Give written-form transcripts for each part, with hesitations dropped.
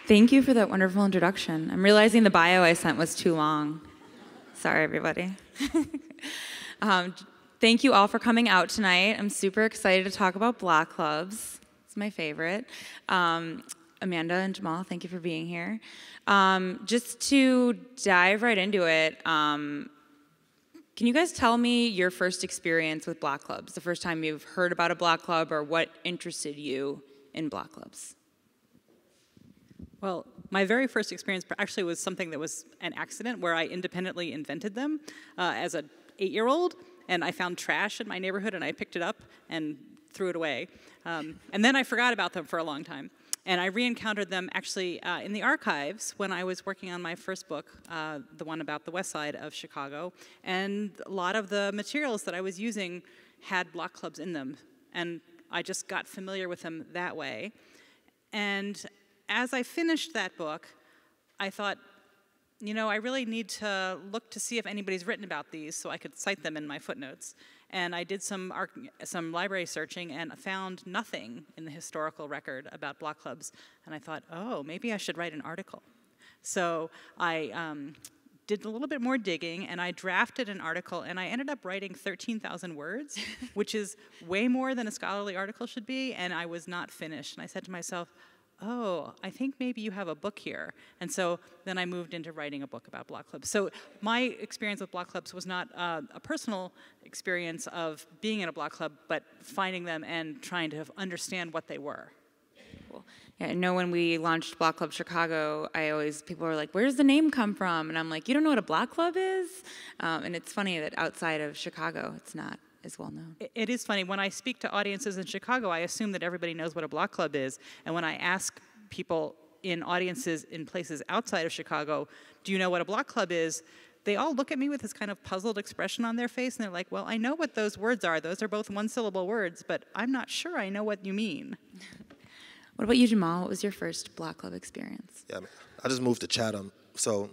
Thank you for that wonderful introduction. I'm realizing the bio I sent was too long. Sorry, everybody. Thank you all for coming out tonight. I'm super excited to talk about block clubs. It's my favorite. Amanda and Jahmal, thank you for being here. Just to dive right into it, can you guys tell me your first experience with block clubs? The first time you've heard about a block club or what interested you in block clubs? Well, my very first experience actually was something that was an accident where I independently invented them as an 8-year-old, and I found trash in my neighborhood and I picked it up and threw it away. And then I forgot about them for a long time. And I re-encountered them actually in the archives when I was working on my first book, the one about the west side of Chicago. And a lot of the materials that I was using had block clubs in them. And I just got familiar with them that way. And as I finished that book, I thought, you know, I really need to look to see if anybody's written about these so I could cite them in my footnotes. And I did some library searching and found nothing in the historical record about block clubs. And I thought, oh, maybe I should write an article. So I did a little bit more digging, and I drafted an article, and I ended up writing 13,000 words, which is way more than a scholarly article should be, and I was not finished. And I said to myself, oh, I think maybe you have a book here. And so then I moved into writing a book about block clubs. So my experience with block clubs was not a personal experience of being in a block club, but finding them and trying to understand what they were. Cool. Yeah, I know when we launched Block Club Chicago, people were like, where does the name come from? And I'm like, you don't know what a block club is? And it's funny that outside of Chicago, it's not as well known. It is funny. When I speak to audiences in Chicago, I assume that everybody knows what a block club is. And when I ask people in audiences in places outside of Chicago, do you know what a block club is? They all look at me with this kind of puzzled expression on their face, and they're like, well, I know what those words are. Those are both one-syllable words, but I'm not sure I know what you mean. What about you, Jahmal? What was your first block club experience? Yeah, I just moved to Chatham, so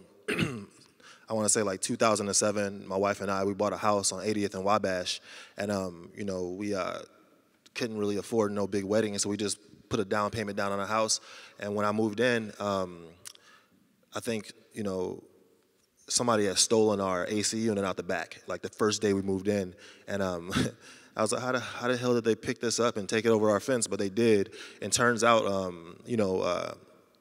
I want to say like 2007, my wife and I, we bought a house on 80th and Wabash, and you know, we couldn't really afford no big wedding, and so we just put a down payment down on a house. And when I moved in, I think, you know, somebody had stolen our AC unit out the back, like the first day we moved in, and I was like, how the hell did they pick this up and take it over our fence? But they did, and turns out, you know,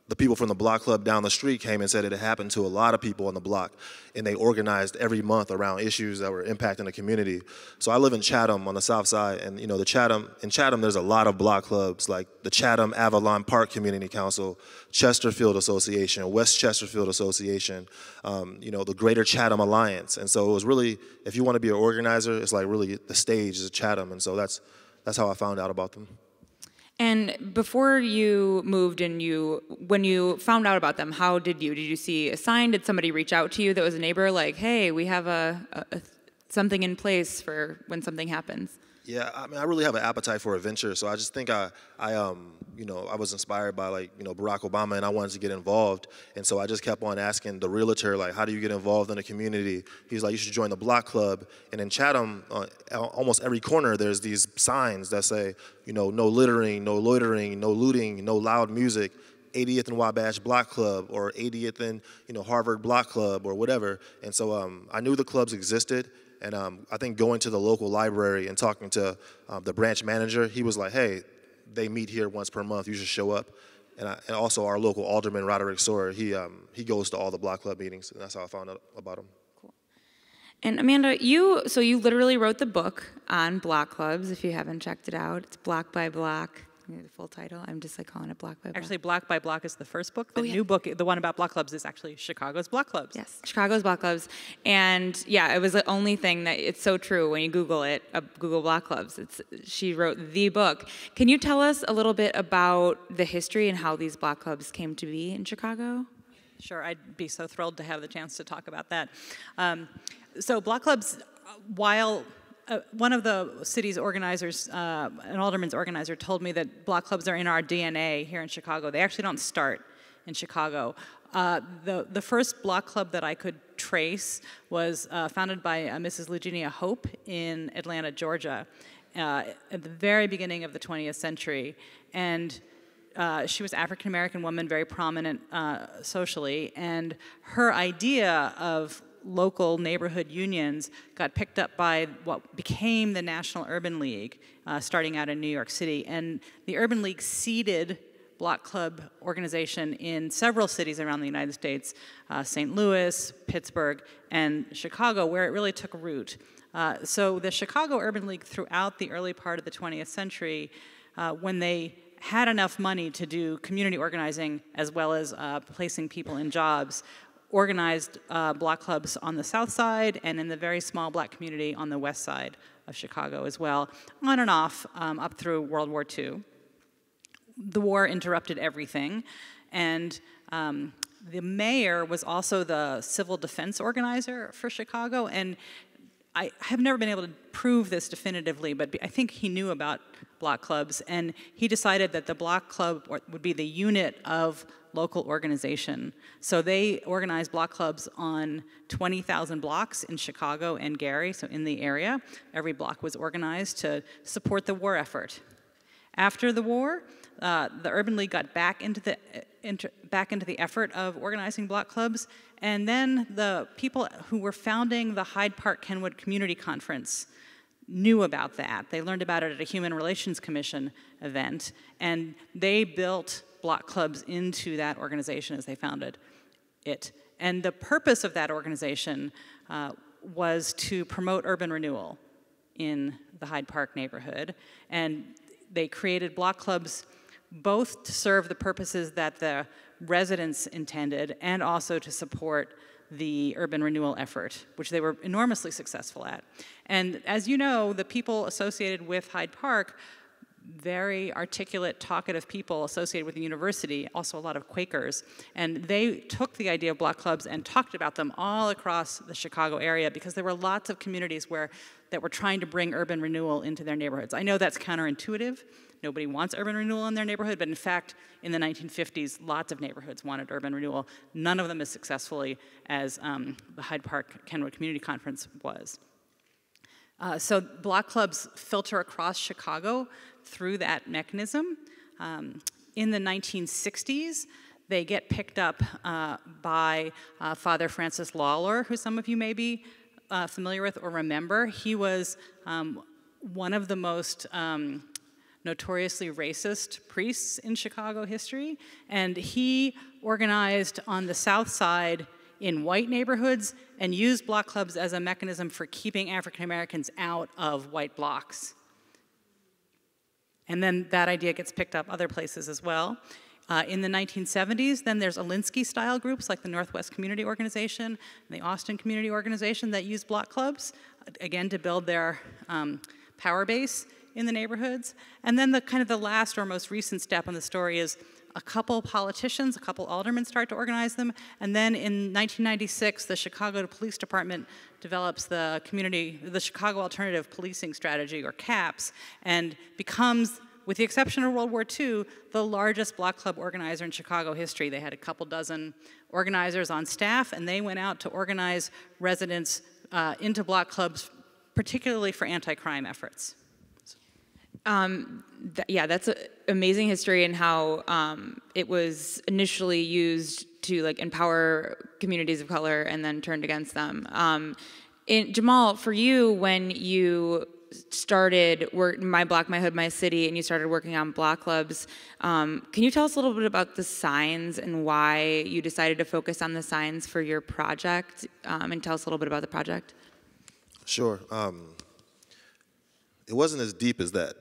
the people from the block club down the street came and said it had happened to a lot of people on the block, and they organized every month around issues that were impacting the community. So I live in Chatham on the south side, and you know, in Chatham there's a lot of block clubs, like the Chatham Avalon Park Community Council, Chesterfield Association, West Chesterfield Association, you know, the Greater Chatham Alliance. And so it was really, if you want to be an organizer, it's like really the stage is Chatham, and so that's how I found out about them. And before you moved and when you found out about them, how did you see a sign? Did somebody reach out to you that was a neighbor like, hey, we have something in place for when something happens? Yeah, I mean, I really have an appetite for adventure, so I just think you know, I was inspired by, like, you know, Barack Obama, and I wanted to get involved, and so I just kept on asking the realtor, like, how do you get involved in the community? He's like, you should join the block club. And in Chatham, almost every corner, there's these signs that say, you know, no littering, no loitering, no looting, no loud music, 80th and Wabash Block Club, or 80th and, you know, Harvard Block Club, or whatever. And so I knew the clubs existed. And I think going to the local library and talking to the branch manager, he was like, hey, they meet here once per month, you should show up. And also our local alderman, Roderick Sawyer, he goes to all the block club meetings, and that's how I found out about him. Cool. And Amanda, you literally wrote the book on block clubs, if you haven't checked it out. It's Block by Block. The full title. I'm just like calling it Block by Block. Actually, Block by Block is the first book. The new book, the one about block clubs, is actually Chicago's Block Clubs. Yes, Chicago's Block Clubs. And yeah, it was the only thing that it's so true when you Google it, Google Block Clubs. She wrote the book. Can you tell us a little bit about the history and how these block clubs came to be in Chicago? Sure, I'd be so thrilled to have the chance to talk about that. So block clubs, while one of the city's organizers, an alderman's organizer, told me that block clubs are in our DNA here in Chicago. They actually don't start in Chicago. The first block club that I could trace was founded by Mrs. Eugenia Hope in Atlanta, Georgia, at the very beginning of the 20th century. And she was African-American woman, very prominent socially, and her idea of local neighborhood unions got picked up by what became the National Urban League, starting out in New York City. And the Urban League seeded block club organization in several cities around the United States, St. Louis, Pittsburgh, and Chicago, where it really took root. So the Chicago Urban League throughout the early part of the 20th century, when they had enough money to do community organizing as well as placing people in jobs, organized block clubs on the south side and in the very small black community on the west side of Chicago as well, on and off up through World War II. The war interrupted everything, and the mayor was also the civil defense organizer for Chicago, and I have never been able to prove this definitively, but I think he knew about block clubs, and he decided that the block club would be the unit of local organization. So they organized block clubs on 20,000 blocks in Chicago and Gary, so in the area. Every block was organized to support the war effort. After the war, the Urban League got back into the effort of organizing block clubs, and then the people who were founding the Hyde Park Kenwood Community Conference knew about that. They learned about it at a Human Relations Commission event, and they built block clubs into that organization as they founded it. And the purpose of that organization was to promote urban renewal in the Hyde Park neighborhood, and they created block clubs both to serve the purposes that the residents intended and also to support the urban renewal effort, which they were enormously successful at. And as you know, the people associated with Hyde Park, very articulate, talkative people associated with the university, also a lot of Quakers, and they took the idea of block clubs and talked about them all across the Chicago area because there were lots of communities that were trying to bring urban renewal into their neighborhoods. I know that's counterintuitive. Nobody wants urban renewal in their neighborhood, but in fact, in the 1950s, lots of neighborhoods wanted urban renewal, none of them as successfully as the Hyde Park Kenwood Community Conference was. So block clubs filter across Chicago through that mechanism. In the 1960s, they get picked up by Father Francis Lawler, who some of you may be familiar with or remember. He was one of the most notoriously racist priests in Chicago history, and he organized on the south side in white neighborhoods and used block clubs as a mechanism for keeping African Americans out of white blocks. And then that idea gets picked up other places as well. In the 1970s, then there's Alinsky-style groups like the Northwest Community Organization and the Austin Community Organization that use block clubs, again, to build their power base in the neighborhoods. And then the last or most recent step in the story is a couple politicians, a couple aldermen start to organize them, and then in 1996, the Chicago Police Department develops the Chicago Alternative Policing Strategy, or CAPS, and becomes, with the exception of World War II, the largest block club organizer in Chicago history. They had a couple dozen organizers on staff, and they went out to organize residents into block clubs, particularly for anti-crime efforts. Yeah, that's an amazing history and how it was initially used to empower communities of color and then turned against them. Jahmal, for you, when you started My Block, My Hood, My City, and you started working on block clubs, can you tell us a little bit about the signs and why you decided to focus on the signs for your project, and tell us a little bit about the project? Sure. It wasn't as deep as that.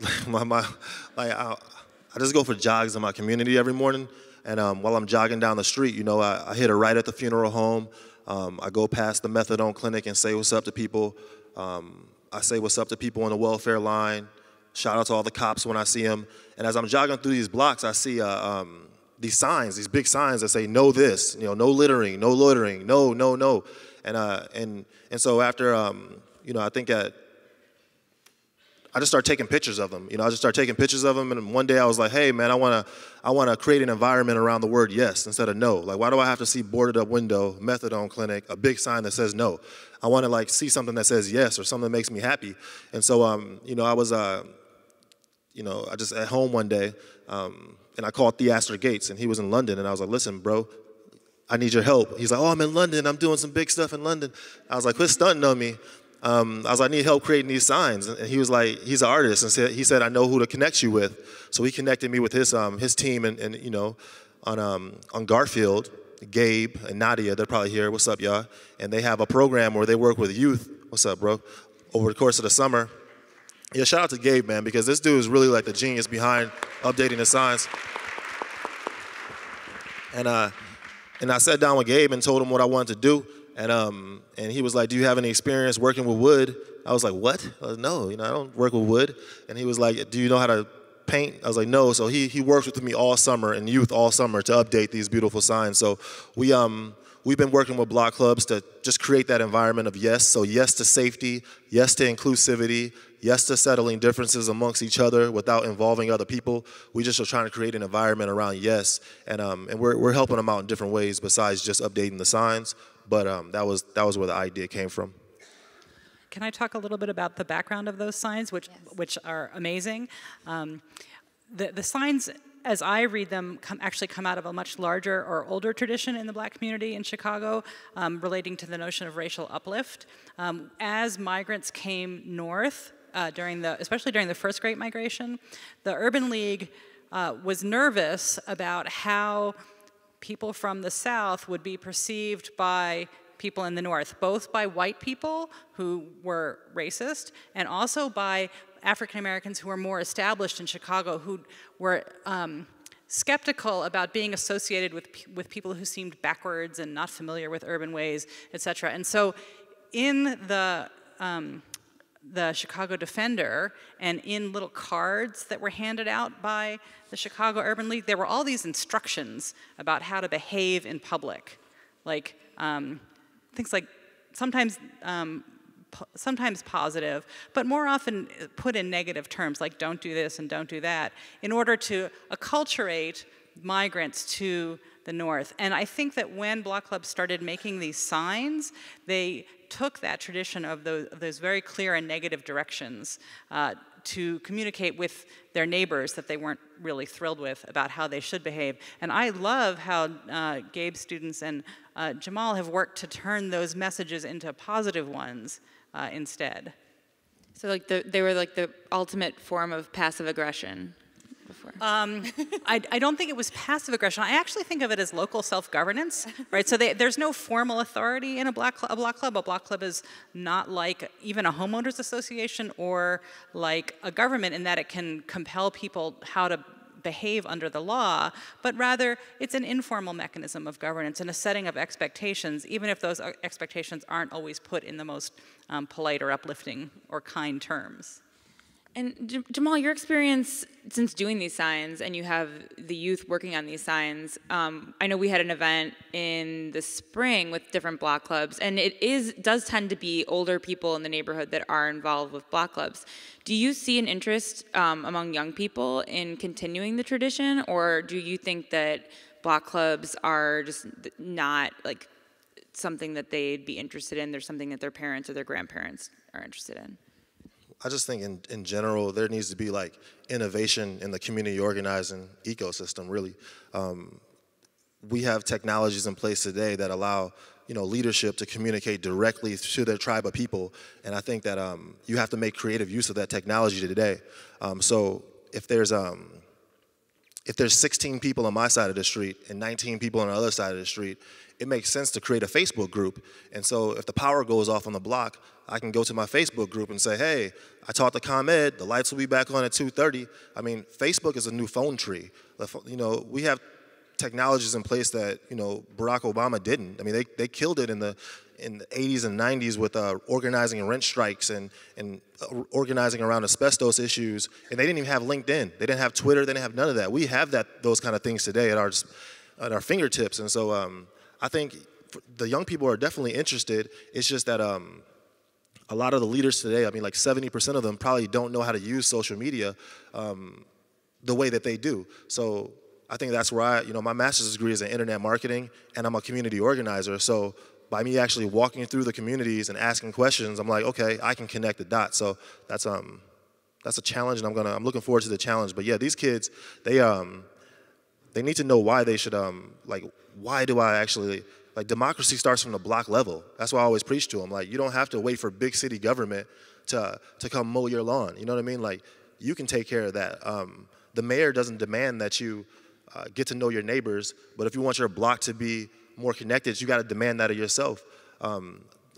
I just go for jogs in my community every morning, and while I'm jogging down the street, I hit a right at the funeral home. I go past the methadone clinic and say what's up to people. I say what's up to people on the welfare line. Shout out to all the cops when I see them. And as I'm jogging through these blocks, I see these signs, these big signs that say no this, no littering, no loitering, no, no, no. And so after, I think I just started taking pictures of them. I just started taking pictures of them, and one day I was like, hey, man, I want to create an environment around the word yes instead of no. Why do I have to see boarded up window, methadone clinic, a big sign that says no? I want to see something that says yes or something that makes me happy. And so, I was, I just at home one day, and I called Theaster Gates, and he was in London, and I was like, listen, bro, I need your help. He's like, oh, I'm in London. I'm doing some big stuff in London. I was like, quit stunting on me. I was like, I need help creating these signs. And he was like, he's an artist. And he said, I know who to connect you with. So he connected me with his team and on Garfield, Gabe and Nadia, they're probably here. What's up, y'all? And they have a program where they work with youth. What's up, bro? Over the course of the summer. Yeah, shout out to Gabe, man, because this dude is really like the genius behind updating the signs. And I sat down with Gabe and told him what I wanted to do. And he was like, do you have any experience working with wood? I was like, what? I was, no, I don't work with wood. And he was like, do you know how to paint? I was like, no. So he worked with me all summer and youth all summer to update these beautiful signs. So we've been working with block clubs to just create that environment of yes. So yes to safety, yes to inclusivity, yes to settling differences amongst each other without involving other people. We just are trying to create an environment around yes. And we're helping them out in different ways besides just updating the signs. But that was where the idea came from. Can I talk a little bit about the background of those signs, which are amazing? The signs, as I read them, actually come out of a much larger or older tradition in the Black community in Chicago, relating to the notion of racial uplift. As migrants came north, especially during the first Great Migration, the Urban League was nervous about how people from the South would be perceived by people in the North, both by white people who were racist and also by African Americans who were more established in Chicago, who were skeptical about being associated with people who seemed backwards and not familiar with urban ways, et cetera. And so in the Chicago Defender and in little cards that were handed out by the Chicago Urban League, there were all these instructions about how to behave in public, like things like sometimes positive, but more often put in negative terms, like don't do this and don't do that, in order to acculturate migrants to the North. And I think that when block clubs started making these signs, they took that tradition of those very clear and negative directions to communicate with their neighbors that they weren't really thrilled with about how they should behave. And I love how Gabe's students and Jahmal have worked to turn those messages into positive ones instead. So like they were like the ultimate form of passive aggression before. I don't think it was passive aggression. I actually think of it as local self-governance, right? So there's no formal authority in a block club. A block club is not like even a homeowners association or like a government in that it can compel people how to behave under the law, but rather it's an informal mechanism of governance and a setting of expectations, even if those expectations aren't always put in the most polite or uplifting or kind terms. And Jahmal, your experience since doing these signs, and you have the youth working on these signs, I know we had an event in the spring with different block clubs, and it does tend to be older people in the neighborhood that are involved with block clubs. Do you see an interest among young people in continuing the tradition, or do you think that block clubs are just not like something that they'd be interested in? There's something that their parents or their grandparents are interested in? I just think in general, there needs to be like innovation in the community organizing ecosystem, really. We have technologies in place today that allow, leadership to communicate directly to their tribe of people. And I think that you have to make creative use of that technology today. So if there's 16 people on my side of the street and 19 people on the other side of the street, it makes sense to create a Facebook group. And so if the power goes off on the block, I can go to my Facebook group and say, hey, I talked to ComEd, the lights will be back on at 2:30. I mean, Facebook is a new phone tree. We have technologies in place that, Barack Obama didn't. I mean, they killed it in the 80s and 90s with organizing rent strikes and organizing around asbestos issues, and they didn't even have LinkedIn. They didn't have Twitter. They didn't have none of that. We have those kind of things today at our fingertips, and so I think the young people are definitely interested. It's just that a lot of the leaders today, I mean, like 70% of them probably don't know how to use social media the way that they do. So I think that's where my master's degree is in internet marketing, and I'm a community organizer. So by me actually walking through the communities and asking questions, I'm like, okay, I can connect the dots. So that's that's a challenge, and I'm looking forward to the challenge. But yeah, these kids, they need to know why they should like, why do I actually, like, democracy starts from the block level. That's why I always preach to them. Like, you don't have to wait for big city government to come mow your lawn. You know what I mean? Like, you can take care of that. The mayor doesn't demand that you get to know your neighbors, but if you want your block to be more connected, you got to demand that of yourself.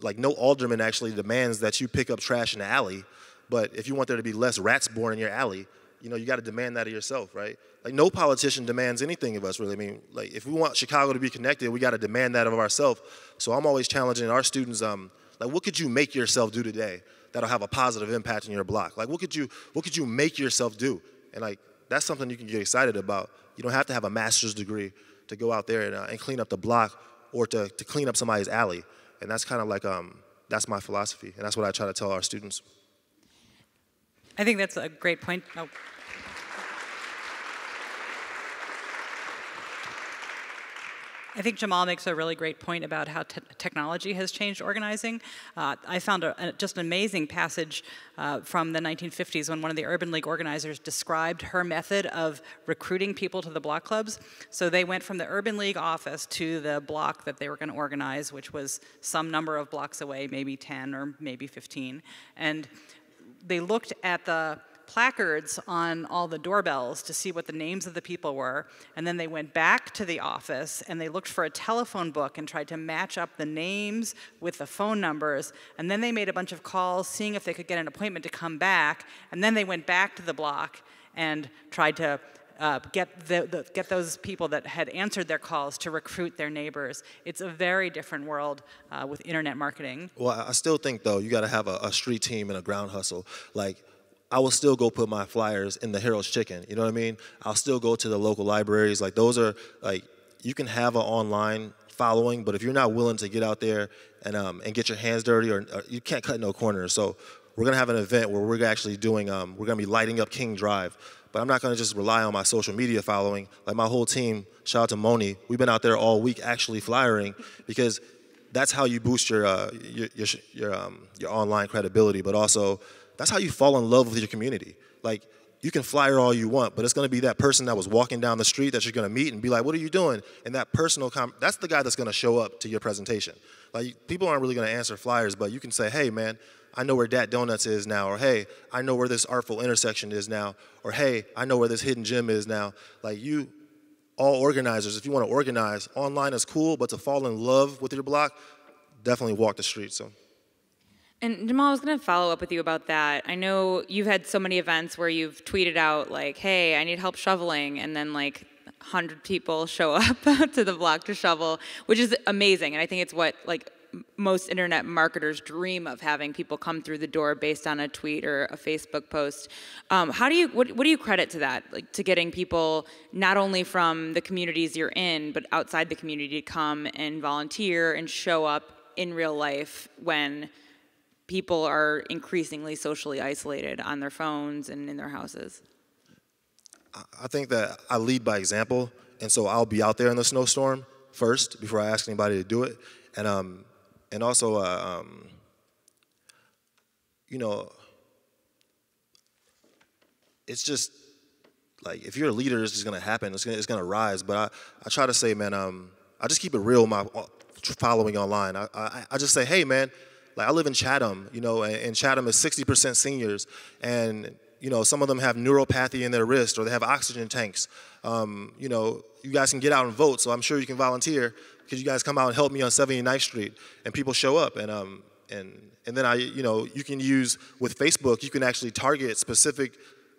Like, no alderman actually demands that you pick up trash in the alley, but if you want there to be less rats born in your alley, you know, you got to demand that of yourself, right? Like, no politician demands anything of us, really. I mean, like, if we want Chicago to be connected, we got to demand that of ourselves. So I'm always challenging our students, like, what could you make yourself do today that'll have a positive impact in your block? Like, what could you make yourself do? And, like, that's something you can get excited about. You don't have to have a master's degree to go out there and clean up the block or to clean up somebody's alley. And that's kind of like, that's my philosophy, and that's what I try to tell our students. I think that's a great point. Oh. I think Jahmal makes a really great point about how technology has changed organizing. I found just an amazing passage from the 1950s when one of the Urban League organizers described her method of recruiting people to the block clubs. So they went from the Urban League office to the block that they were going to organize, which was some number of blocks away, maybe 10 or maybe 15. And they looked at the placards on all the doorbells to see what the names of the people were, and then they went back to the office and they looked for a telephone book and tried to match up the names with the phone numbers, and then they made a bunch of calls seeing if they could get an appointment to come back, and then they went back to the block and tried to get those people that had answered their calls to recruit their neighbors. It's a very different world with internet marketing. Well, I still think, though, you got to have a street team and a ground hustle. Like, I will still go put my flyers in the Harold's Chicken. You know what I mean? I'll still go to the local libraries. Like, those are, like, you can have an online following, but if you're not willing to get out there and get your hands dirty, or you can't cut no corners. So we're going to have an event where we're actually doing, we're going to be lighting up King Drive. But I'm not going to just rely on my social media following. Like, my whole team, shout out to Moni, we've been out there all week actually flyering, because that's how you boost your online credibility, but also that's how you fall in love with your community. Like, you can flyer all you want, but it's going to be that person that was walking down the street that you're going to meet and be like, what are you doing? And that personal, that's the guy that's going to show up to your presentation. Like, people aren't really going to answer flyers, but you can say, hey, man, I know where Dat Donuts is now, or hey, I know where this artful intersection is now, or hey, I know where this hidden gem is now. Like, you, all organizers, if you want to organize, online is cool, but to fall in love with your block, definitely walk the street. So. And Jahmal, I was going to follow up with you about that. I know you've had so many events where you've tweeted out, like, hey, I need help shoveling, and then, like, 100 people show up to the block to shovel, which is amazing. And I think it's what, like, most internet marketers dream of, having people come through the door based on a tweet or a Facebook post. What do you credit to that, like, to getting people not only from the communities you're in, but outside the community to come and volunteer and show up in real life when people are increasingly socially isolated on their phones and in their houses? I think that I lead by example, and so I'll be out there in the snowstorm first before I ask anybody to do it. And also, you know, it's just, like, if you're a leader, this is going to happen. It's going to rise. But I try to say, man, I just keep it real, my following online. I just say, hey, man, like, I live in Chatham, you know, and Chatham is 60% seniors, and, you know, some of them have neuropathy in their wrist, or they have oxygen tanks. You know, you guys can get out and vote, so I'm sure you can volunteer. Could you guys come out and help me on 79th Street? And people show up, and then you know, you can use, with Facebook, you can actually target specific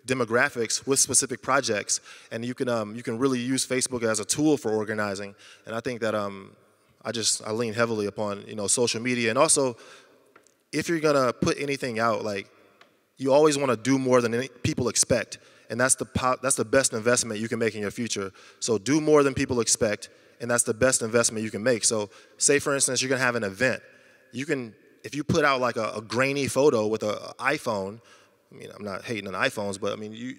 demographics with specific projects, and you can really use Facebook as a tool for organizing. And I think that I lean heavily upon, you know, social media. And also, if you're gonna put anything out, like, you always want to do more than people expect, and that's the best investment you can make in your future. So do more than people expect, and that's the best investment you can make. So say, for instance, you're gonna have an event. You can, if you put out like a grainy photo with an iPhone, I mean, I'm not hating on iPhones, but I mean, you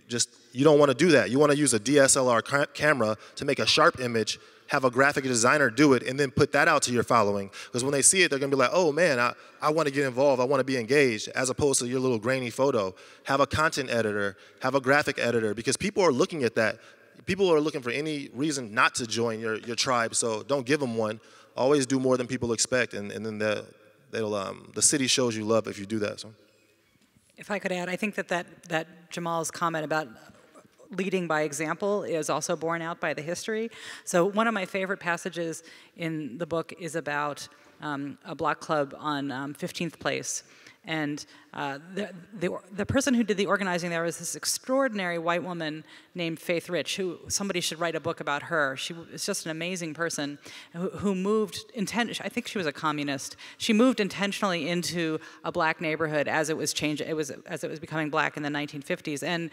don't want to do that. You want to use a DSLR camera to make a sharp image have a graphic designer do it, and then put that out to your following. Because when they see it, they're gonna be like, oh man, I wanna get involved, I wanna be engaged, as opposed to your little grainy photo. Have a content editor, have a graphic editor, because people are looking at that. People are looking for any reason not to join your tribe, so don't give them one. Always do more than people expect, and then the city shows you love if you do that. So. If I could add, I think that Jahmal's comment about leading by example is also borne out by the history. So one of my favorite passages in the book is about a block club on 15th Place. And the person who did the organizing there was this extraordinary white woman named Faith Rich, who somebody should write a book about her. She was just an amazing person who moved, I think she was a communist. She moved intentionally into a black neighborhood as it was as it was becoming black in the 1950s. And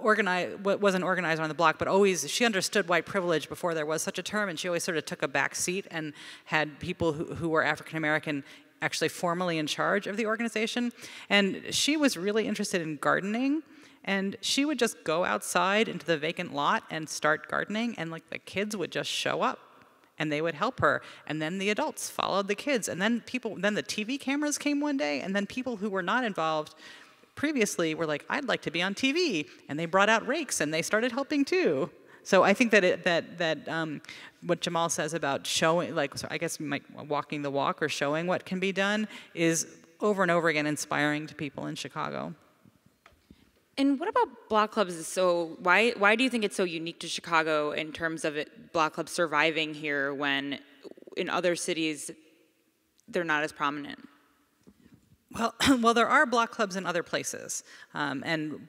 wasn't organized on the block, but always, she understood white privilege before there was such a term, and she always sort of took a back seat and had people who were African American actually formally in charge of the organization. And she was really interested in gardening, and she would just go outside into the vacant lot and start gardening, and like the kids would just show up and they would help her, and then the adults followed the kids, and then the TV cameras came one day, and then people who were not involved previously were like, I'd like to be on TV, and they brought out rakes and they started helping too. So I think that what Jahmal says about showing, so I guess walking the walk or showing what can be done is over and over again inspiring to people in Chicago. And what about block clubs? Why do you think it's so unique to Chicago in terms of block clubs surviving here when in other cities they're not as prominent? Well, there are block clubs in other places, and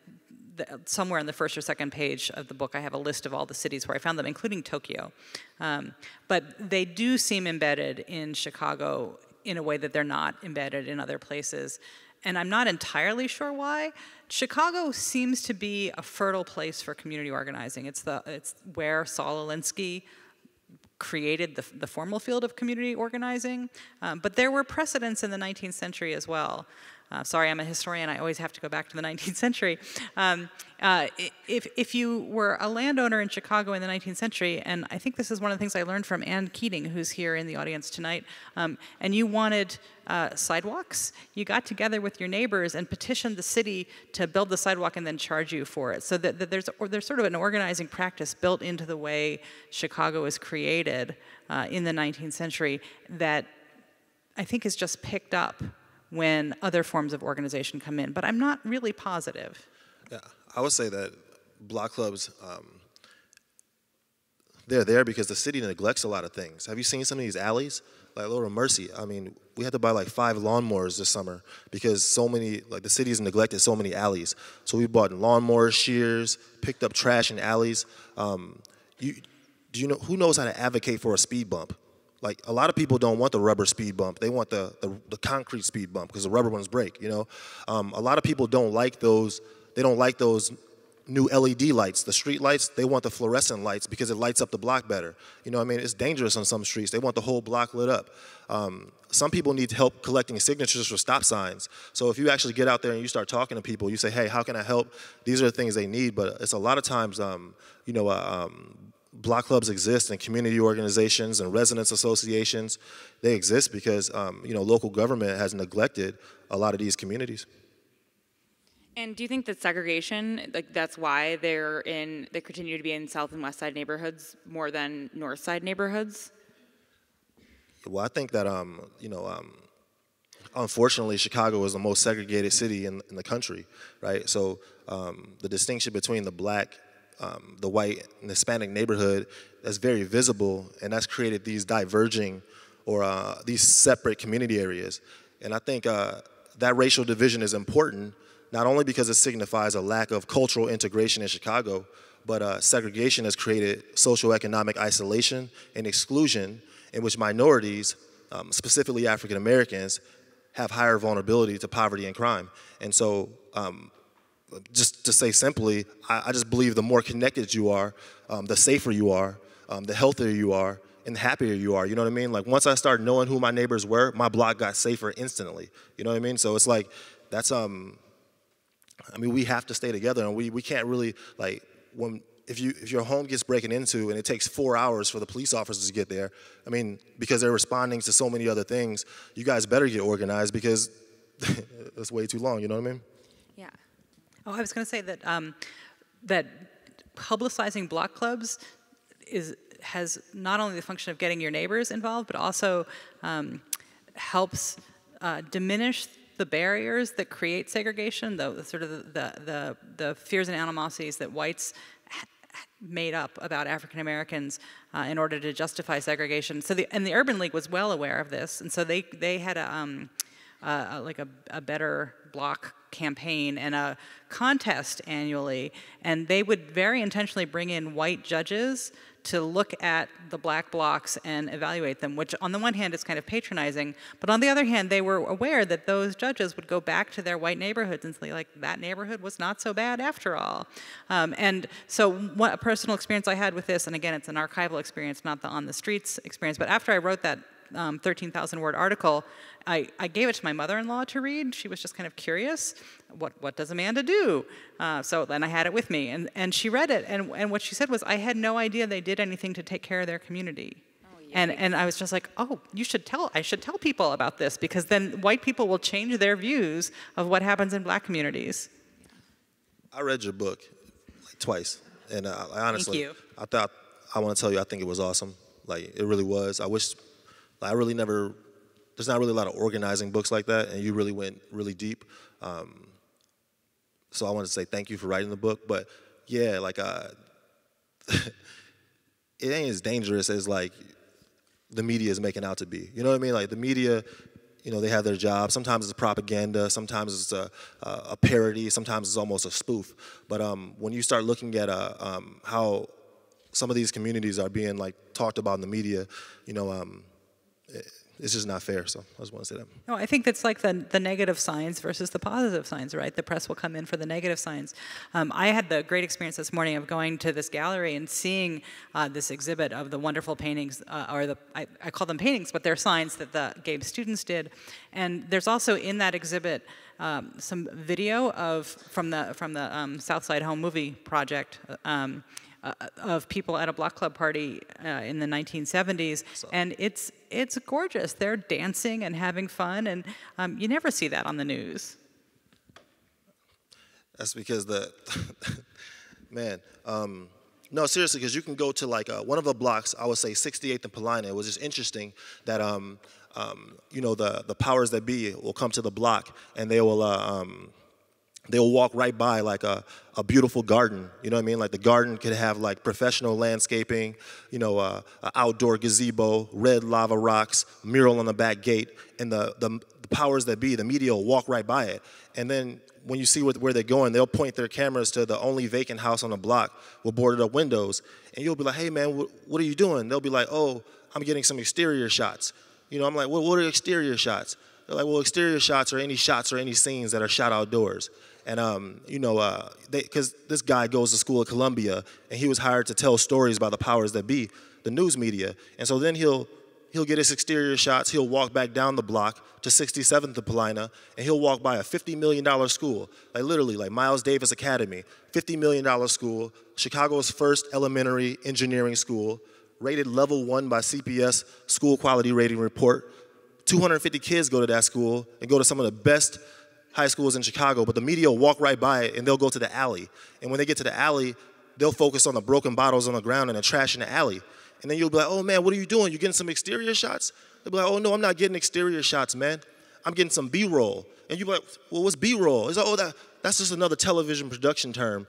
somewhere on the first or second page of the book, I have a list of all the cities where I found them, including Tokyo. But they do seem embedded in Chicago in a way that they're not embedded in other places. And I'm not entirely sure why. Chicago seems to be a fertile place for community organizing. It's where Saul Alinsky created the formal field of community organizing. But there were precedents in the 19th century as well. Sorry, I'm a historian. I always have to go back to the 19th century. If you were a landowner in Chicago in the 19th century, and I think this is one of the things I learned from Ann Keating, who's here in the audience tonight, and you wanted sidewalks, you got together with your neighbors and petitioned the city to build the sidewalk and then charge you for it. So that there's sort of an organizing practice built into the way Chicago was created in the 19th century that I think is just picked up when other forms of organization come in, but I'm not really positive. Yeah, I would say that block clubs, they're there because the city neglects a lot of things. Have you seen some of these alleys? Like Little Mercy, I mean, we had to buy like 5 lawnmowers this summer because the city has neglected so many alleys. So we bought lawnmowers, shears, picked up trash in alleys. Who knows how to advocate for a speed bump? Like, a lot of people don't want the rubber speed bump. They want the concrete speed bump because the rubber ones break, you know? A lot of people don't like those. They don't like those new LED lights, the street lights. They want the fluorescent lights because it lights up the block better. You know what I mean? It's dangerous on some streets. They want the whole block lit up. Some people need help collecting signatures for stop signs. So if you actually get out there and you start talking to people, you say, hey, how can I help? These are the things they need. But it's a lot of times, block clubs exist and community organizations and residents associations. They exist because local government has neglected a lot of these communities. And do you think that segregation, that's why they continue to be in South and West Side neighborhoods more than North Side neighborhoods? Well, I think that unfortunately, Chicago is the most segregated city in the country, right? So the distinction between the black, the white and Hispanic neighborhood that's very visible, and that's created these diverging or these separate community areas. And I think that racial division is important, not only because it signifies a lack of cultural integration in Chicago, but segregation has created socioeconomic isolation and exclusion in which minorities, specifically African Americans, have higher vulnerability to poverty and crime. And so just to say simply, I just believe the more connected you are, the safer you are, the healthier you are, and the happier you are. You know what I mean? Like, once I started knowing who my neighbors were, my block got safer instantly. You know what I mean? So it's like, that's, we have to stay together, and we can't really, if your home gets broken into and it takes 4 hours for the police officers to get there, I mean, because they're responding to so many other things, you guys better get organized because that's way too long. You know what I mean? Yeah. Oh, I was going to say that that publicizing block clubs has not only the function of getting your neighbors involved, but also helps diminish the barriers that create segregation, the sort of the fears and animosities that whites made up about African Americans in order to justify segregation. So the Urban League was well aware of this, and so they had a better block campaign and a contest annually, and they would very intentionally bring in white judges to look at the black blocks and evaluate them, which on the one hand is kind of patronizing, but on the other hand, they were aware that those judges would go back to their white neighborhoods and say, like, that neighborhood was not so bad after all. And so a personal experience I had with this, and again, it's an archival experience, not the on-the-streets experience, but after I wrote that 13,000-word article, I gave it to my mother-in-law to read. She was just kind of curious. What does Amanda do? So then I had it with me, and she read it, and what she said was, I had no idea they did anything to take care of their community. Oh, and I was just like, oh, I should tell people about this, because then white people will change their views of what happens in black communities. I read your book like twice, and I honestly, Thank you. I want to tell you, I think it was awesome. Like, it really was. There's not really a lot of organizing books like that, and you really went really deep. So I want to say thank you for writing the book. But yeah, like it ain't as dangerous as like the media is making out to be. You know what I mean? Like the media, they have their job. Sometimes it's propaganda. Sometimes it's a parody. Sometimes it's almost a spoof. But when you start looking at how some of these communities are being like talked about in the media, it's just not fair. So I just want to say that. No, I think that's like the negative signs versus the positive signs, right? The press will come in for the negative signs. I had the great experience this morning of going to this gallery and seeing this exhibit of the wonderful paintings, I call them paintings, but they're signs that the Gabe students did. And there's also in that exhibit some video from the Southside Home Movie Project. Of people at a block club party in the 1970s, and it's gorgeous. They're dancing and having fun, and you never see that on the news. That's because man, no, seriously, because you can go to like one of the blocks, I would say 68th and Paulina. It was just interesting that the powers that be will come to the block and they'll walk right by like a beautiful garden. You know what I mean? Like the garden could have like professional landscaping, an outdoor gazebo, red lava rocks, mural on the back gate, and the powers that be, the media will walk right by it. And then when you see where they're going, they'll point their cameras to the only vacant house on the block with boarded up windows. And you'll be like, hey man, what are you doing? They'll be like, oh, I'm getting some exterior shots. I'm like, well, what are exterior shots? They're like, well, exterior shots are any shots or any scenes that are shot outdoors. And, because this guy goes to school at Columbia, and he was hired to tell stories about the powers that be, the news media. And so then he'll get his exterior shots, he'll walk back down the block to 67th and Paulina, and he'll walk by a $50 million school, like literally, like Miles Davis Academy, $50 million school, Chicago's first elementary engineering school, rated level 1 by CPS School Quality Rating Report. 250 kids go to that school and go to some of the best high schools in Chicago, but the media will walk right by it and they'll go to the alley. And when they get to the alley, they'll focus on the broken bottles on the ground and the trash in the alley. And then you'll be like, oh man, what are you doing? You getting some exterior shots? They'll be like, oh no, I'm not getting exterior shots, man. I'm getting some B-roll. And you'll be like, well, what's B-roll? It's like, oh, that's just another television production term.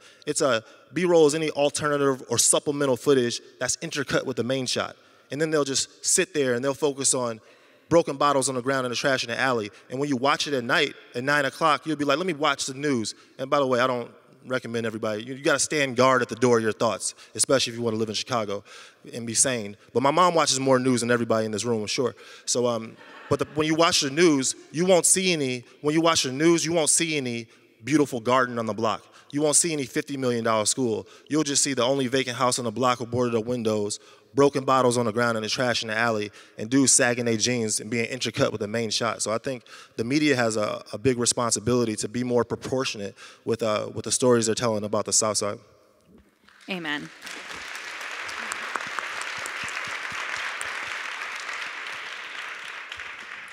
B-roll is any alternative or supplemental footage that's intercut with the main shot. And then they'll just sit there and they'll focus on broken bottles on the ground and the trash in the alley. And when you watch it at night, at 9 o'clock, you'll be like, let me watch the news. And by the way, I don't recommend everybody, you got to stand guard at the door of your thoughts, especially if you want to live in Chicago and be sane. But my mom watches more news than everybody in this room, I'm sure. So, when you watch the news, you won't see any beautiful garden on the block. You won't see any $50 million school. You'll just see the only vacant house on the block with boarded up windows, broken bottles on the ground and the trash in the alley, and dudes sagging their jeans and being intercut with the main shot. So I think the media has a big responsibility to be more proportionate with the stories they're telling about the South Side. Amen.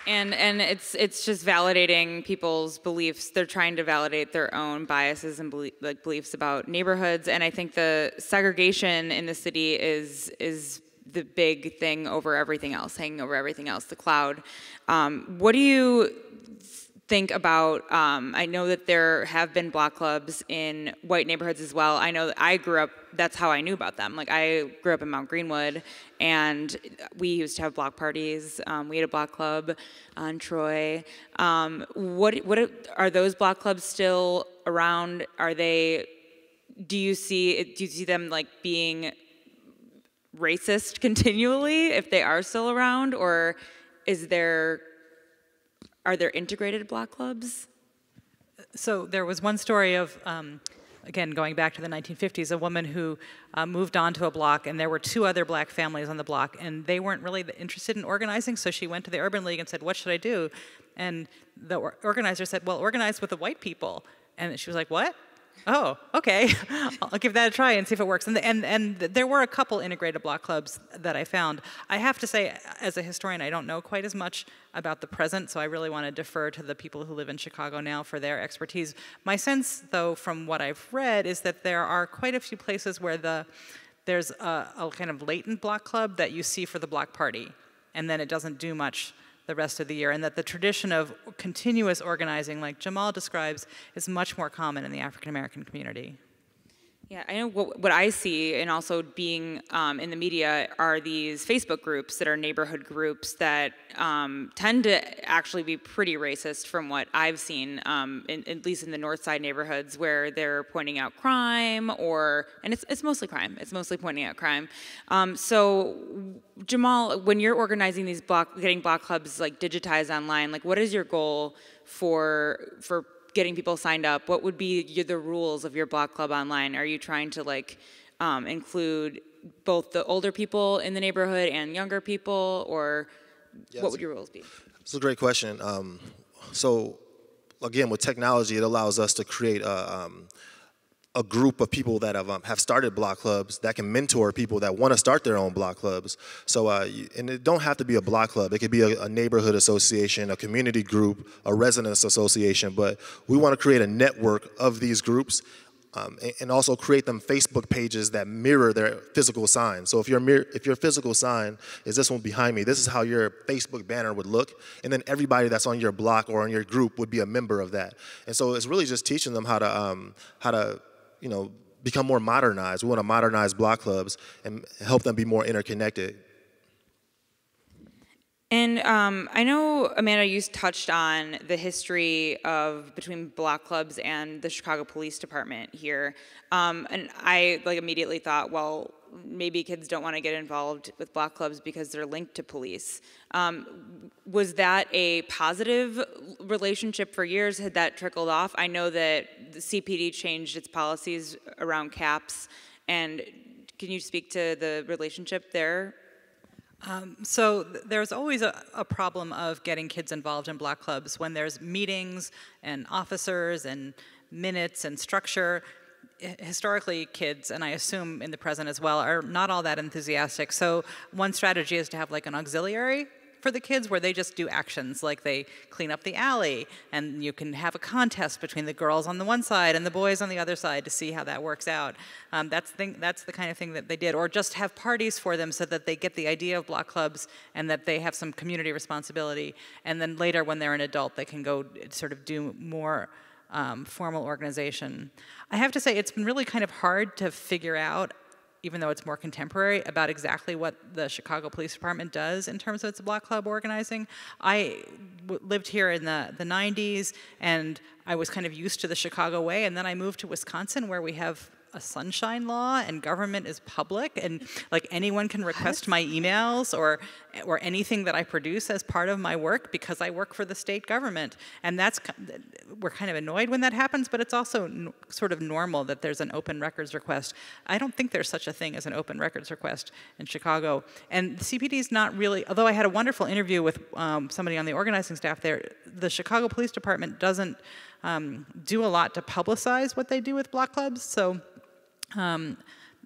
And it's just validating people's beliefs. They're trying to validate their own biases and beliefs about neighborhoods. And I think the segregation in the city is the big thing over everything else, hanging over everything else, the cloud. What do you think about, I know that there have been block clubs in white neighborhoods as well. I know that I grew up, that's how I knew about them. Like, I grew up in Mount Greenwood, and we used to have block parties. We had a block club on Troy. Are those block clubs still around? Do you see them like being racist continually if they are still around, or are there integrated block clubs? So there was one story of, again, going back to the 1950s, a woman who moved onto a block, and there were 2 other black families on the block, and they weren't really interested in organizing, so she went to the Urban League and said, what should I do? And the organizer said, well, organize with the white people. And she was like, what? Oh, okay. I'll give that a try and see if it works. And there were a couple integrated block clubs that I found. I have to say, as a historian, I don't know quite as much about the present, so I really want to defer to the people who live in Chicago now for their expertise. My sense, though, from what I've read, is that there are quite a few places where there's a kind of latent block club that you see for the block party, and then it doesn't do much the rest of the year, and that the tradition of continuous organizing, like Jahmal describes, is much more common in the African American community. Yeah, I know what I see, and also being in the media, are these Facebook groups that are neighborhood groups that tend to actually be pretty racist from what I've seen, at least in the North Side neighborhoods, where they're pointing out crime, and it's mostly crime. It's mostly pointing out crime. So, Jahmal, when you're organizing these getting block clubs like digitized online, like what is your goal for getting people signed up? What would be the rules of your block club online? Are you trying to include both the older people in the neighborhood and younger people, or yes. What would your rules be? It's a great question. So again, with technology, it allows us to create a group of people that have started block clubs that can mentor people that want to start their own block clubs. So, and it don't have to be a block club. It could be a neighborhood association, a community group, a residents association, but we want to create a network of these groups and also create them Facebook pages that mirror their physical sign. So if your physical sign is this one behind me, this is how your Facebook banner would look, and then everybody that's on your block or on your group would be a member of that. And so it's really just teaching them how to become more modernized. We want to modernize block clubs and help them be more interconnected. And I know, Amanda, you touched on the history between block clubs and the Chicago Police Department here. And I immediately thought, well, maybe kids don't want to get involved with block clubs because they're linked to police. Was that a positive relationship for years? Had that trickled off? I know that the CPD changed its policies around caps. And can you speak to the relationship there? So there's always a problem of getting kids involved in block clubs when there's meetings and officers and minutes and structure. Historically, kids, and I assume in the present as well, are not all that enthusiastic. So one strategy is to have an auxiliary for the kids where they just do actions, like they clean up the alley, and you can have a contest between the girls on the one side and the boys on the other side to see how that works out. That's the kind of thing that they did. Or just have parties for them so that they get the idea of block clubs and that they have some community responsibility. And then later, when they're an adult, they can go sort of do more formal organization. I have to say, it's been really kind of hard to figure out, even though it's more contemporary, about exactly what the Chicago Police Department does in terms of its block club organizing. I lived here in the 90s, and I was kind of used to the Chicago way, and then I moved to Wisconsin, where we have a sunshine law and government is public, and anyone can request my emails or anything that I produce as part of my work because I work for the state government. And we're kind of annoyed when that happens, but it's also sort of normal that there's an open records request. I don't think there's such a thing as an open records request in Chicago. And the CPD is not really, although I had a wonderful interview with somebody on the organizing staff there, the Chicago Police Department doesn't do a lot to publicize what they do with block clubs. So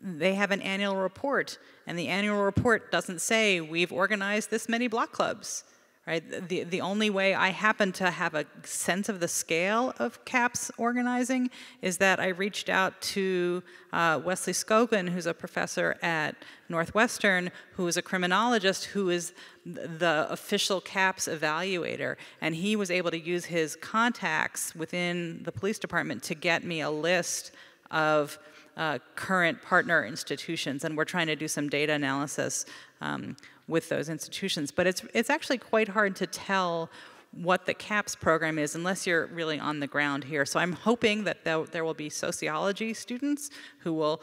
they have an annual report, and the annual report doesn't say we've organized this many block clubs. Right? The only way I happen to have a sense of the scale of CAPS organizing is that I reached out to Wesley Skogan, who's a professor at Northwestern, who is a criminologist, who is the official CAPS evaluator, and he was able to use his contacts within the police department to get me a list of current partner institutions, and we're trying to do some data analysis with those institutions. But it's actually quite hard to tell what the CAPS program is unless you're really on the ground here. So I'm hoping that there will be sociology students who will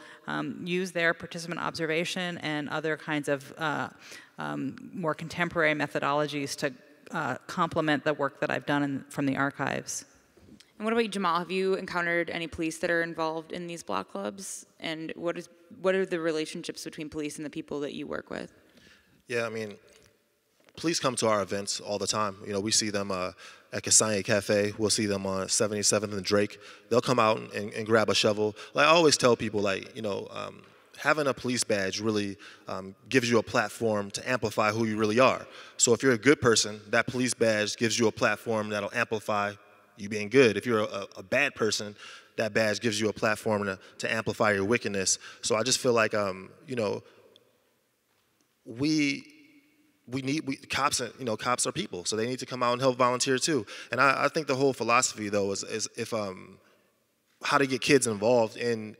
use their participant observation and other kinds of more contemporary methodologies to complement the work that I've done from the archives. And what about you, Jahmal? Have you encountered any police that are involved in these block clubs? And what are the relationships between police and the people that you work with? Yeah, I mean, police come to our events all the time. You know, we see them at Cassagna Cafe. We'll see them on 77th and Drake. They'll come out and grab a shovel. Like I always tell people, like, you know, having a police badge really gives you a platform to amplify who you really are. So if you're a good person, that police badge gives you a platform that'll amplify you being good. If you're a bad person, that badge gives you a platform to amplify your wickedness. So I just feel like, you know, cops are people, so they need to come out and help volunteer too. And I think the whole philosophy though is if how to get kids involved in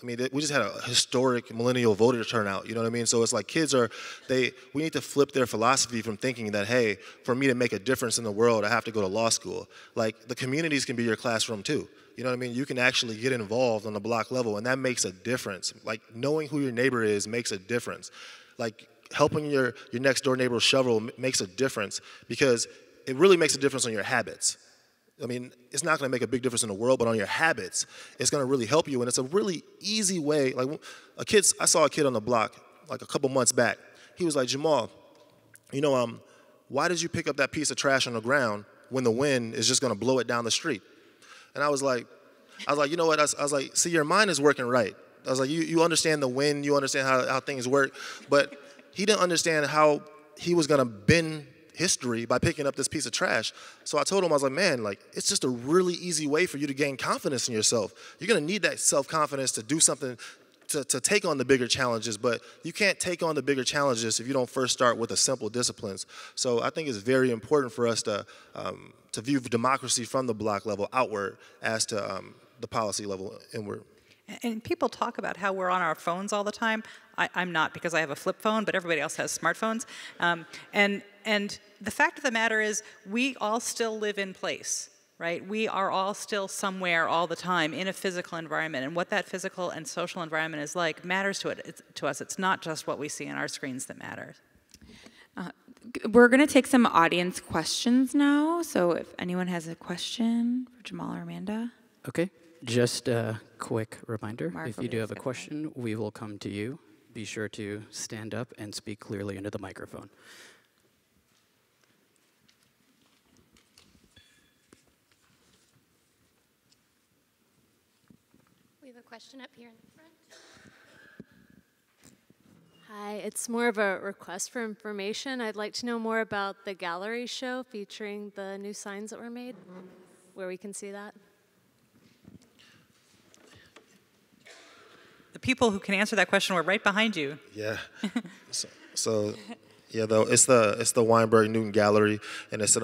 I mean, we just had a historic millennial voter turnout, you know what I mean? So it's like we need to flip their philosophy from thinking that, hey, for me to make a difference in the world, I have to go to law school. Like, the communities can be your classroom too. You know what I mean? You can actually get involved on the block level, and that makes a difference. Like, knowing who your neighbor is makes a difference. Like, helping your next door neighbor shovel makes a difference, because it really makes a difference on your habits. I mean, it's not going to make a big difference in the world, but on your habits, it's going to really help you. And it's a really easy way. Like I saw a kid on the block like a couple months back. He was like, Jahmal, you know, why did you pick up that piece of trash on the ground when the wind is just going to blow it down the street? And I was like, you know what? I was like, see, your mind is working right. I was like, you understand the wind, you understand how things work, but he didn't understand how he was going to bend history by picking up this piece of trash. So I told him, I was like, man, like, it's just a really easy way for you to gain confidence in yourself. You're going to need that self-confidence to do something, to take on the bigger challenges, but you can't take on the bigger challenges if you don't first start with the simple disciplines. So I think it's very important for us to view democracy from the block level outward as to the policy level inward. And people talk about how we're on our phones all the time. I'm not, because I have a flip phone, but everybody else has smartphones. And the fact of the matter is, we all still live in place, right? We are all still somewhere all the time in a physical environment. And what that physical and social environment is like matters to us. It's not just what we see on our screens that matters. We're going to take some audience questions now. So if anyone has a question for Jahmal or Amanda. Okay. Just a quick reminder, Mark, if you do have a question, we will come to you. Be sure to stand up and speak clearly into the microphone. We have a question up here in the front. Hi, it's more of a request for information. I'd like to know more about the gallery show featuring the new signs that were made, where we can see that. The people who can answer that question were right behind you. Yeah. So yeah, though it's the Weinberg Newton Gallery, and it's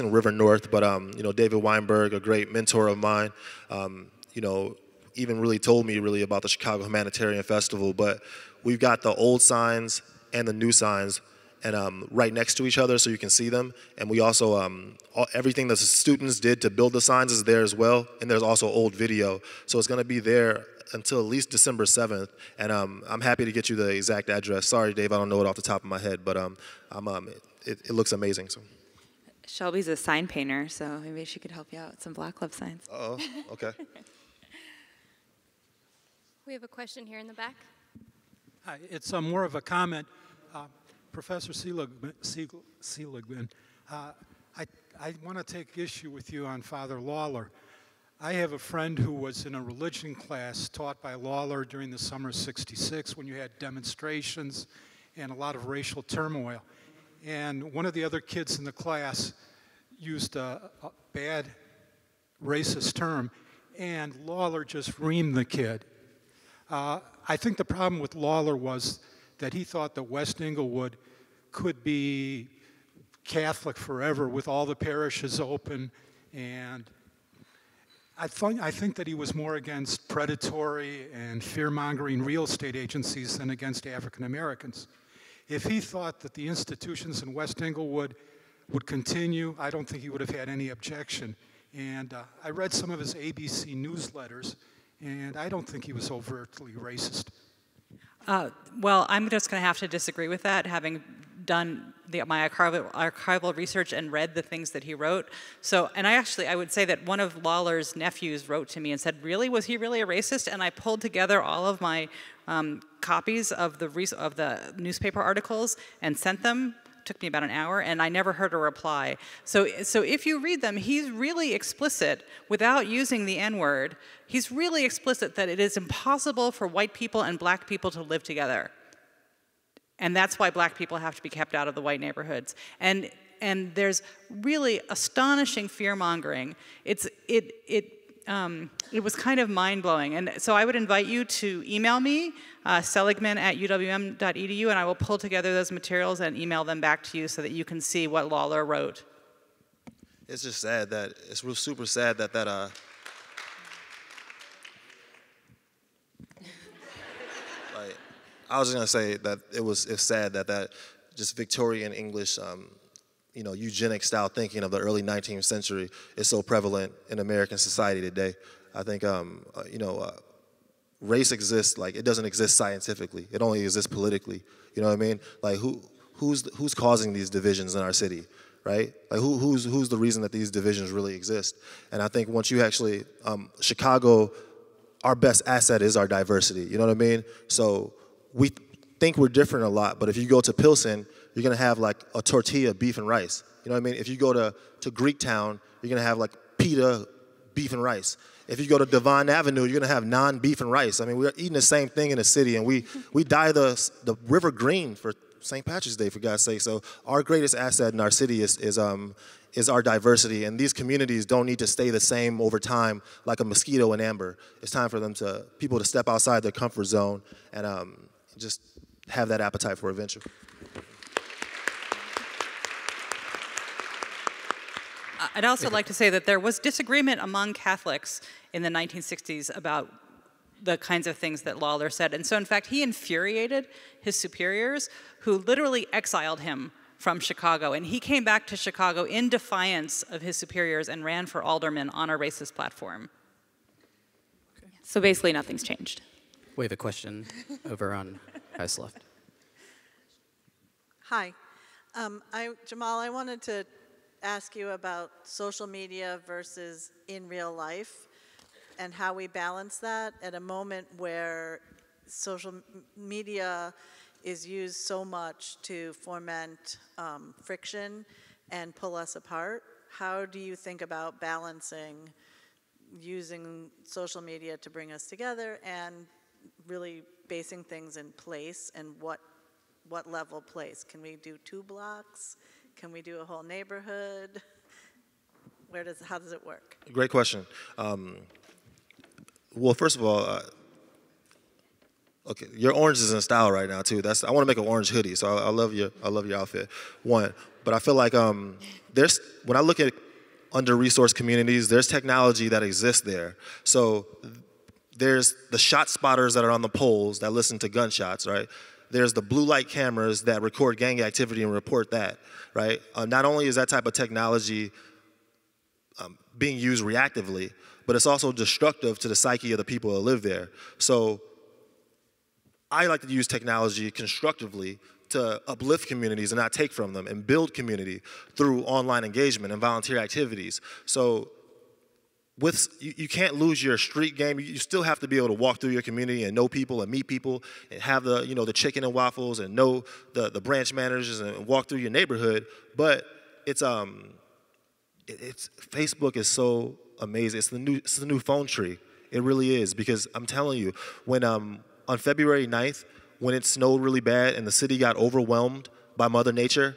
in River North. But you know, David Weinberg, a great mentor of mine, you know, even really told me really about the Chicago Humanitarian Festival. But we've got the old signs and the new signs, and right next to each other, so you can see them. And we also everything that the students did to build the signs is there as well. And there's also old video, so it's going to be there until at least December 7th, and I'm happy to get you the exact address. Sorry, Dave, I don't know it off the top of my head, but it looks amazing. So. Shelby's a sign painter, so maybe she could help you out with some Black Club signs. Uh-oh, okay. We have a question here in the back. Hi, it's more of a comment. Professor Seligman, I want to take issue with you on Father Lawler. I have a friend who was in a religion class taught by Lawler during the summer of '66 when you had demonstrations and a lot of racial turmoil. And one of the other kids in the class used a bad racist term, and Lawler just reamed the kid. I think the problem with Lawler was that he thought that West Englewood could be Catholic forever with all the parishes open, and I think that he was more against predatory and fear-mongering real estate agencies than against African Americans. If he thought that the institutions in West Englewood would continue, I don't think he would have had any objection. And I read some of his ABC newsletters, and I don't think he was overtly racist. Well, I'm just going to have to disagree with that, having done my archival research and read the things that he wrote. So, and I would say that one of Lawler's nephews wrote to me and said, "Really, was he really a racist?" And I pulled together all of my copies of the newspaper articles and sent them. Took me about an hour, and I never heard a reply. So if you read them, he's really explicit, without using the N-word, he's really explicit that it is impossible for white people and black people to live together. And that's why black people have to be kept out of the white neighborhoods. And there's really astonishing fear-mongering. It was kind of mind-blowing. And so I would invite you to email me, seligman@uwm.edu, and I will pull together those materials and email them back to you so that you can see what Lawler wrote. It's just sad that, it's super sad that like, I was just gonna say that it's sad that just Victorian English, eugenic style thinking of the early 19th century is so prevalent in American society today. I think, race exists, like, it doesn't exist scientifically. It only exists politically. You know what I mean? Like, who's causing these divisions in our city, right? Like, who's the reason that these divisions really exist? And I think once you actually, Chicago, our best asset is our diversity. You know what I mean? So we think we're different a lot, but if you go to Pilsen, you're gonna have like a tortilla, beef and rice. You know what I mean? If you go to Greektown, you're gonna have like pita, beef and rice. If you go to Devon Avenue, you're gonna have non-beef and rice. I mean, we're eating the same thing in the city, and we dye the river green for St. Patrick's Day, for God's sake. So our greatest asset in our city is our diversity, and these communities don't need to stay the same over time like a mosquito in amber. It's time for people to step outside their comfort zone and just have that appetite for adventure. I'd also like to say that there was disagreement among Catholics in the 1960s about the kinds of things that Lawler said. And so, in fact, he infuriated his superiors, who literally exiled him from Chicago. And he came back to Chicago in defiance of his superiors and ran for alderman on a racist platform. So basically nothing's changed. We have a question over on house left. Hi. Jahmal, I wanted to ask you about social media versus in real life and how we balance that at a moment where social media is used so much to foment friction and pull us apart. How do you think about balancing using social media to bring us together and really basing things in place, and what level place? Can we do 2 blocks? Can we do a whole neighborhood? How does it work? Great question. Well, first of all, okay, your orange is in style right now too. I want to make an orange hoodie, so I love your outfit. One, but I feel like when I look at under-resourced communities, there's technology that exists there. So there's the shot spotters that are on the poles that listen to gunshots, right? There's the blue light cameras that record gang activity and report that, right? Not only is that type of technology being used reactively, but it's also destructive to the psyche of the people that live there. So I like to use technology constructively to uplift communities and not take from them, and build community through online engagement and volunteer activities. So you can't lose your street game. You still have to be able to walk through your community and know people and meet people and have the chicken and waffles and know the branch managers and walk through your neighborhood. But it's it's Facebook is so amazing. It's the new phone tree. It really is, because I'm telling you, when on February 9th, when it snowed really bad and the city got overwhelmed by Mother Nature,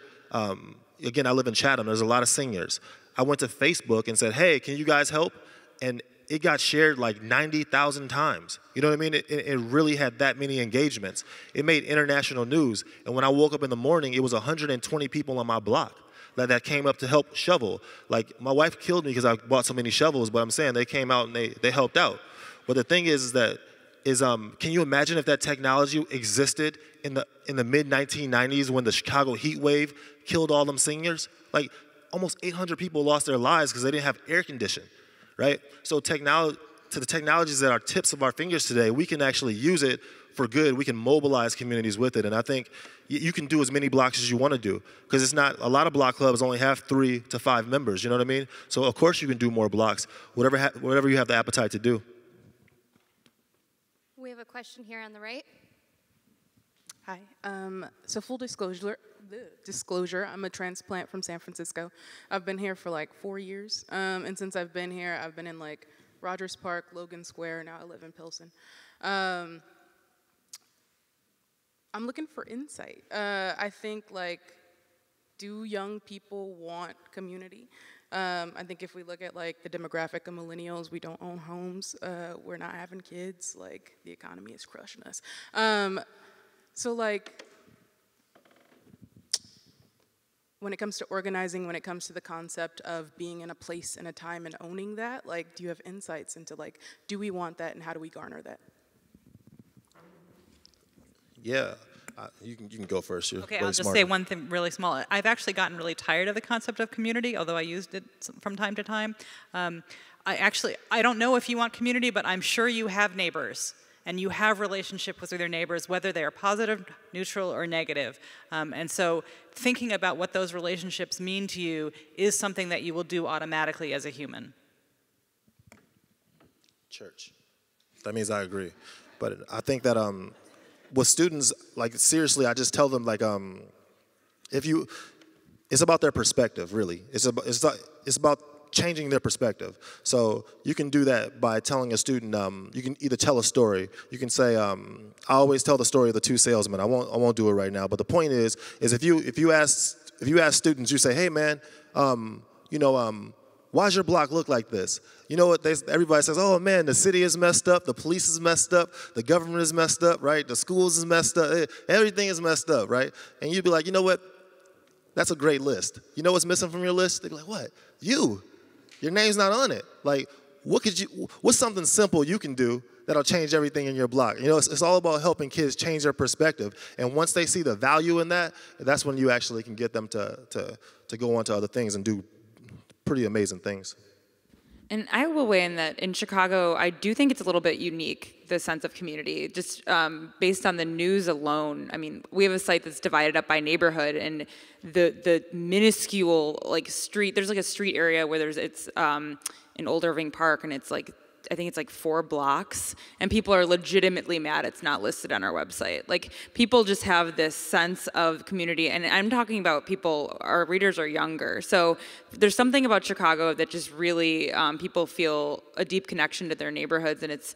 again, I live in Chatham. There's a lot of seniors. I went to Facebook and said, hey, can you guys help? And it got shared like 90,000 times. You know what I mean? It really had that many engagements. It made international news. And when I woke up in the morning, it was 120 people on my block that came up to help shovel. Like, my wife killed me because I bought so many shovels, but I'm saying they came out and they helped out. But the thing is can you imagine if that technology existed in the mid-1990s when the Chicago heat wave killed all them seniors? Like, almost 800 people lost their lives because they didn't have air conditioning, right? So the technologies that are tips of our fingers today, we can actually use it for good. We can mobilize communities with it. And I think you can do as many blocks as you want to do, because it's not, a lot of block clubs only have 3 to 5 members, you know what I mean? So of course you can do more blocks, whatever you have the appetite to do. We have a question here on the right. Hi. So full disclosure, I'm a transplant from San Francisco. I've been here for like 4 years. And since I've been here, I've been in like Rogers Park, Logan Square, now I live in Pilsen. I'm looking for insight. I think, like, do young people want community? I think if we look at like the demographic of millennials, we don't own homes, we're not having kids, like the economy is crushing us. So like, when it comes to organizing, when it comes to the concept of being in a place and a time and owning that, like, do you have insights into like, do we want that and how do we garner that? Yeah, you can go first. You're Okay, way I'll just smarter. say one thing really small. I've actually gotten really tired of the concept of community, although I used it from time to time. I don't know if you want community, but I'm sure you have neighbors, and you have relationship with your neighbors, whether they are positive, neutral, or negative. And so thinking about what those relationships mean to you is something that you will do automatically as a human. Church. That means I agree. But I think that with students, like, seriously, I just tell them, like, it's about their perspective, really. It's about changing their perspective. So you can do that by telling a student, you can either tell a story. You can say, I always tell the story of the 2 salesmen. I won't do it right now. But the point is if you ask students, you say, hey man, why does your block look like this? You know what? Everybody says, oh man, the city is messed up, the police is messed up, the government is messed up, right? The schools is messed up, everything is messed up, right? And you'd be like, you know what? That's a great list. You know what's missing from your list? They'd be like, what? Your name's not on it. Like, what's something simple you can do that'll change everything in your block? You know, it's all about helping kids change their perspective. And once they see the value in that, that's when you actually can get them to go on to other things and do pretty amazing things. And I will weigh in that in Chicago, I do think it's a little bit unique, the sense of community, just based on the news alone. I mean, we have a site that's divided up by neighborhood, and the minuscule, like, street, there's like a street area where it's in Old Irving Park, and it's like, I think it's like 4 blocks, and people are legitimately mad it's not listed on our website. Like, people just have this sense of community, and I'm talking about people, our readers are younger, so there's something about Chicago that just really, people feel a deep connection to their neighborhoods, and it's,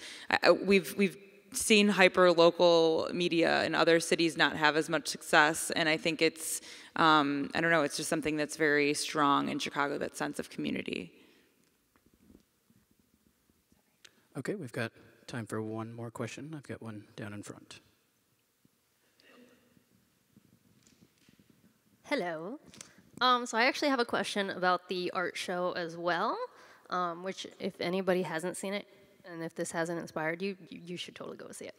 we've seen hyper-local media in other cities not have as much success, and I think it's, I don't know, it's just something that's very strong in Chicago, that sense of community. Okay, we've got time for one more question. I've got one down in front. Hello. So I actually have a question about the art show as well, which, if anybody hasn't seen it, and if this hasn't inspired you, you should totally go see it.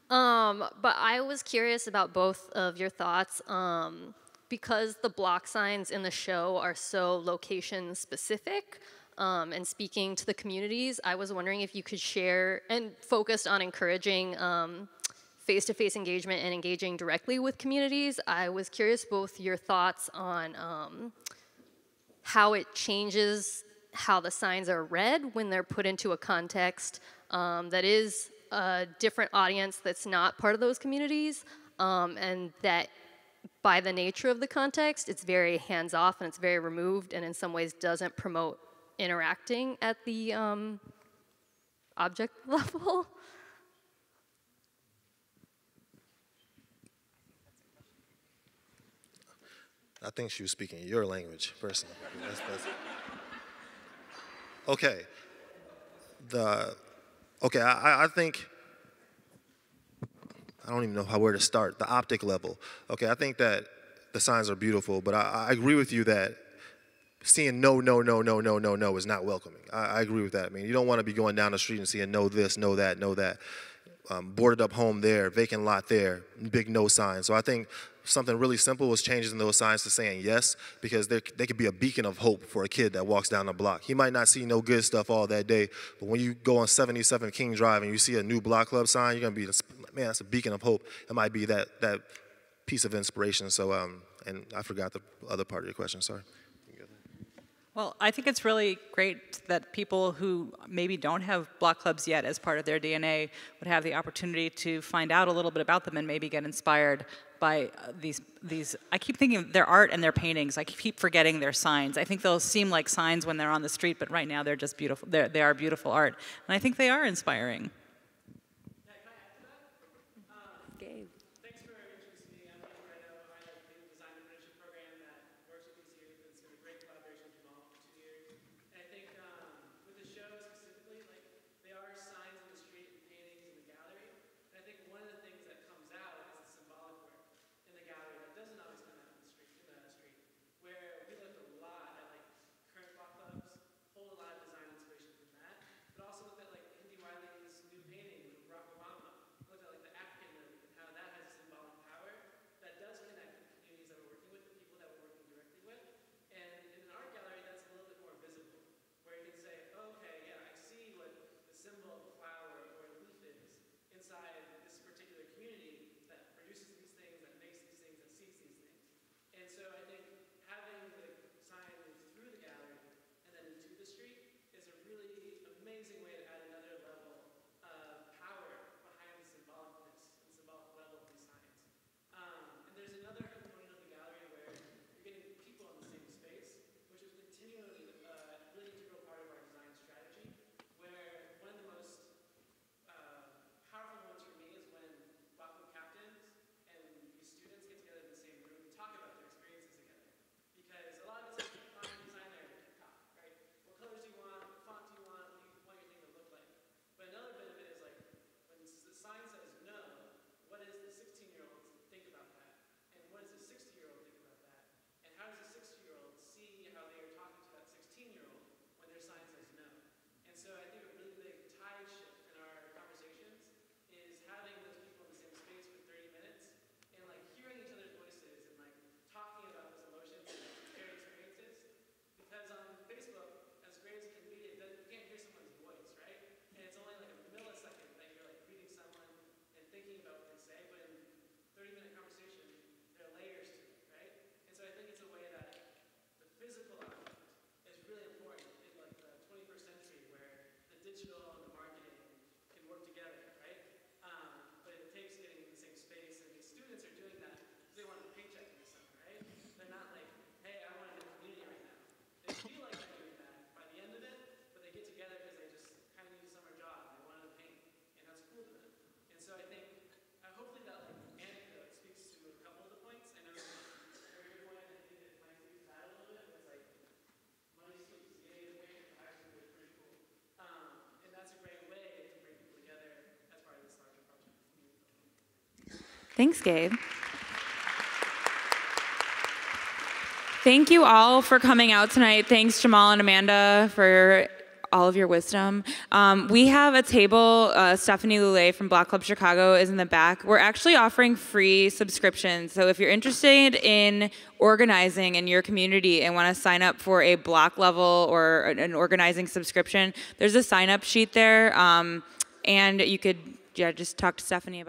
But I was curious about both of your thoughts, because the block signs in the show are so location specific, and speaking to the communities, I was wondering if you could share, and focused on encouraging face-to-face engagement and engaging directly with communities. I was curious both your thoughts on how it changes how the signs are read when they're put into a context that is a different audience that's not part of those communities, and that by the nature of the context, it's very hands-off and it's very removed, and in some ways doesn't promote interacting at the object level. I think she was speaking your language, personally. Okay. I think, I don't even know where to start. The optic level. Okay, I think that the signs are beautiful, but I agree with you that seeing no is not welcoming. I agree with that. I mean, you don't want to be going down the street and seeing no this, no that, no that. Boarded up home there, vacant lot there, big no sign. So I think something really simple was changing those signs to saying yes, because they could be a beacon of hope for a kid that walks down the block. He might not see no good stuff all that day, but when you go on 77 King Drive and you see a new block club sign, you're gonna be, man, that's a beacon of hope. It might be that piece of inspiration. So, and I forgot the other part of your question, sorry. Well, I think it's really great that people who maybe don't have block clubs yet as part of their DNA would have the opportunity to find out a little bit about them and maybe get inspired by these. I keep thinking of their art and their paintings. I keep forgetting their signs. I think they'll seem like signs when they're on the street, but right now they're just beautiful. They are beautiful art, and I think they are inspiring. Thanks, Gabe. Thank you all for coming out tonight. Thanks, Jahmal and Amanda, for all of your wisdom. We have a table. Stephanie Lulay from Block Club Chicago is in the back. We're actually offering free subscriptions. So if you're interested in organizing in your community and want to sign up for a block level or an organizing subscription, there's a sign-up sheet there. And you could just talk to Stephanie about